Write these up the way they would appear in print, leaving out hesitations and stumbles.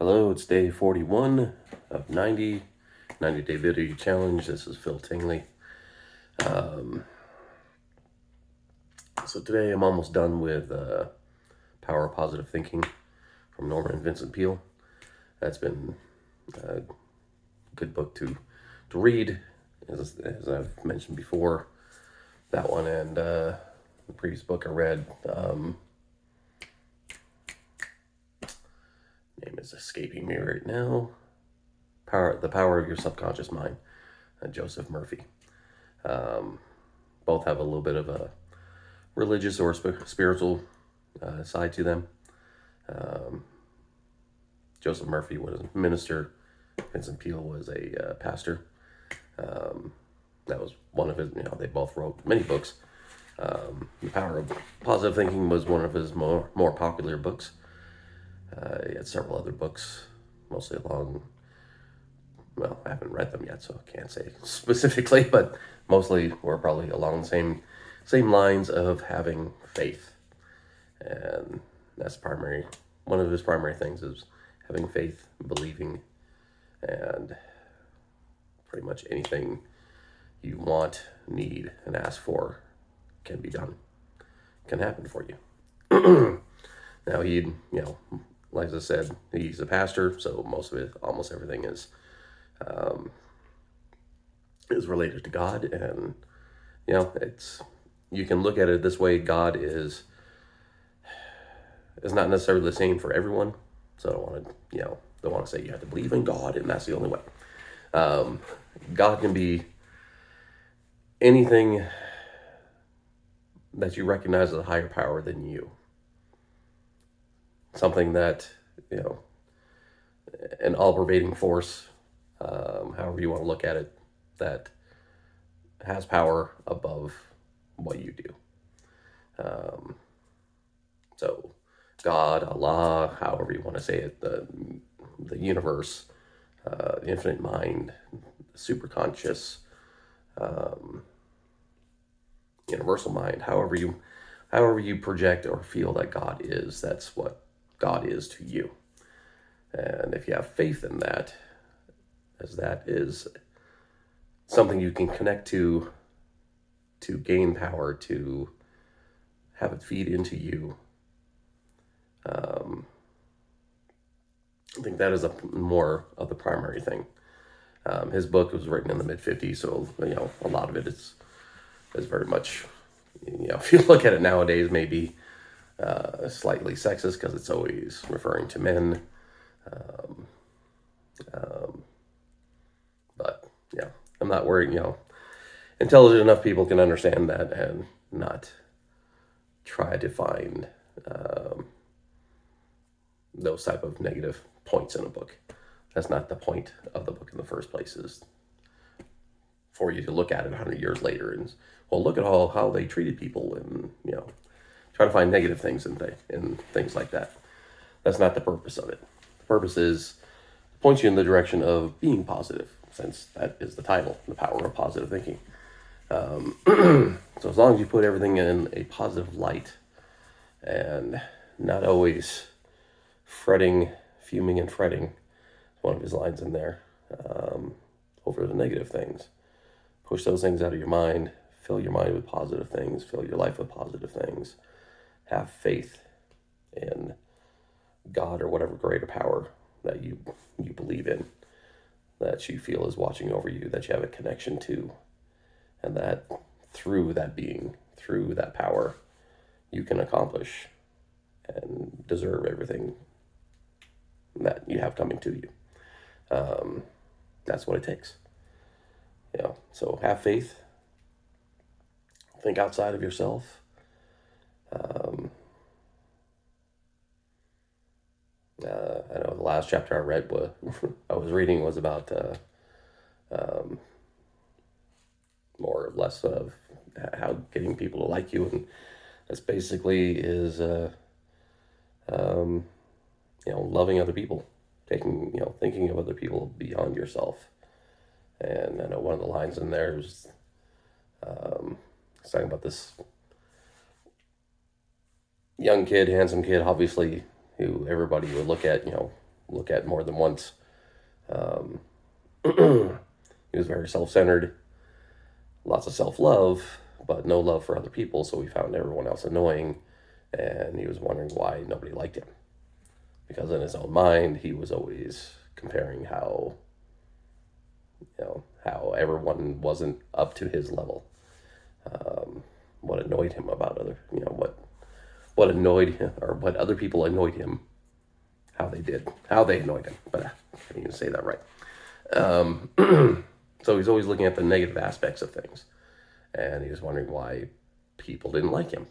Hello, it's day 41 of 90-day video challenge. This is Phil Tingley. So today I'm almost done with Power of Positive Thinking from Norman and Vincent Peale. That's been a good book to read, as I've mentioned before. That one and the previous book I read, name is escaping me right now. The Power of Your Subconscious Mind, Joseph Murphy. Both have a little bit of a religious or spiritual side to them. Joseph Murphy was a minister. Vincent Peale was a pastor. That was one of his, they both wrote many books. The Power of Positive Thinking was one of his more popular books. He had several other books, mostly along, well, I haven't read them yet, so I can't say specifically, but mostly were probably along the same lines of having faith. And that's one of his primary things is having faith, believing, and pretty much anything you want, need, and ask for can be done, can happen for you. Now like I said, he's a pastor, so almost everything is related to God, and you can look at it this way: God is not necessarily the same for everyone. So I don't want to say you have to believe in God and that's the only way. God can be anything that you recognize as a higher power than you. Something that, an all-pervading force, however you want to look at it, that has power above what you do. So God, Allah, however you want to say it, the universe, the infinite mind, superconscious, universal mind, however you project or feel that God is, that's what God is to you. And if you have faith in that, as that is something you can connect to gain power, to have it feed into you, I think that is more of the primary thing. His book was written in the mid-50s, so a lot of it is very much, if you look at it nowadays, maybe slightly sexist because it's always referring to men. But I'm not worried. Intelligent enough people can understand that and not try to find those type of negative points in a book. That's not the point of the book in the first place, is for you to look at it 100 years later and, well, look at how they treated people, and try to find negative things in things like that. That's not the purpose of it. The purpose is to point you in the direction of being positive, since that is the title, The Power of Positive Thinking. So as long as you put everything in a positive light and not always fuming and fretting, one of his lines in there, over the negative things. Push those things out of your mind. Fill your mind with positive things. Fill your life with positive things. Have faith in God or whatever greater power that you believe in, that you feel is watching over you, that you have a connection to, and that through that being, through that power, you can accomplish and deserve everything that you have coming to you. That's what it takes. So have faith. Think outside of yourself. I know the last chapter I was reading was about more or less of how getting people to like you, and that's basically is loving other people, thinking of other people beyond yourself. And I know one of the lines in there is it's talking about this young kid, handsome kid, obviously, who everybody would look at, look at more than once. Um, he was very self-centered, lots of self-love, but no love for other people, so he found everyone else annoying, and he was wondering why nobody liked him. Because in his own mind, he was always comparing how, how everyone wasn't up to his level. What annoyed him about what annoyed him, or what other people annoyed him, how they annoyed him. But I can't even say that right. So he's always looking at the negative aspects of things, and he was wondering why people didn't like him.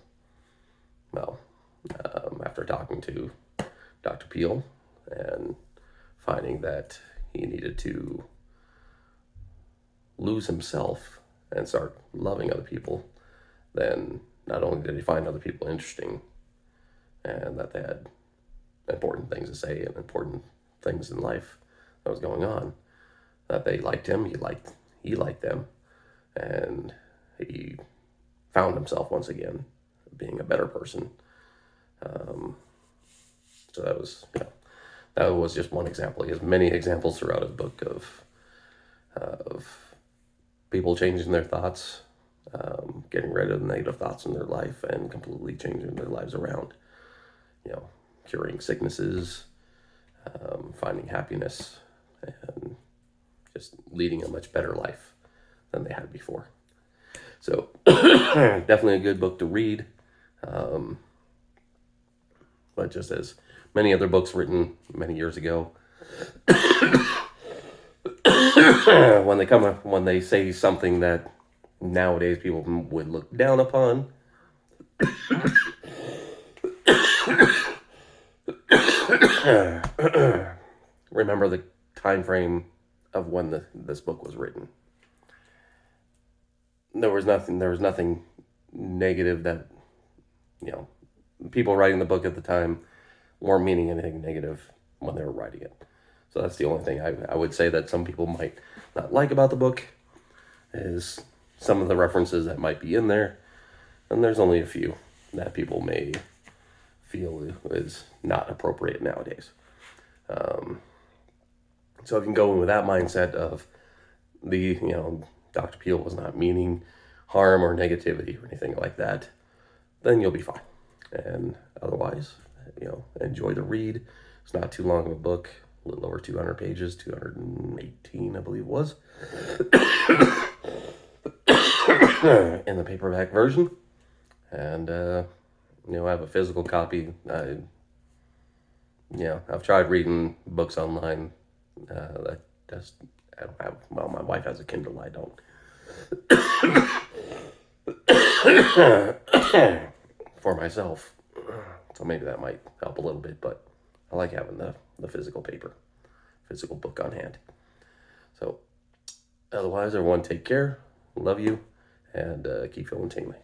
Well, after talking to Dr. Peale and finding that he needed to lose himself and start loving other people, then not only did he find other people interesting and that they had important things to say and important things in life that was going on, that they liked him, he liked them, and he found himself once again being a better person. So that was just one example. He has many examples throughout his book of people changing their thoughts, getting rid of the negative thoughts in their life and completely changing their lives around. Curing sicknesses, finding happiness, and just leading a much better life than they had before. So definitely a good book to read. But just as many other books written many years ago, when they say something that nowadays people would look down upon, remember the time frame of when this book was written. There was nothing negative that, people writing the book at the time weren't meaning anything negative when they were writing it. So that's the only thing I would say that some people might not like about the book, is some of the references that might be in there. And there's only a few that people may feel is not appropriate nowadays. So if you can go in with that mindset of Dr. Peale was not meaning harm or negativity or anything like that, then you'll be fine. And otherwise, enjoy the read. It's not too long of a book, a little over 200 pages, 218, I believe it was, in the paperback version. And, I have a physical copy. I've tried reading books online. I don't have, well, my wife has a Kindle, I don't. For myself. So maybe that might help a little bit, but I like having the physical book on hand. So otherwise, everyone take care, love you, and keep feeling tingly.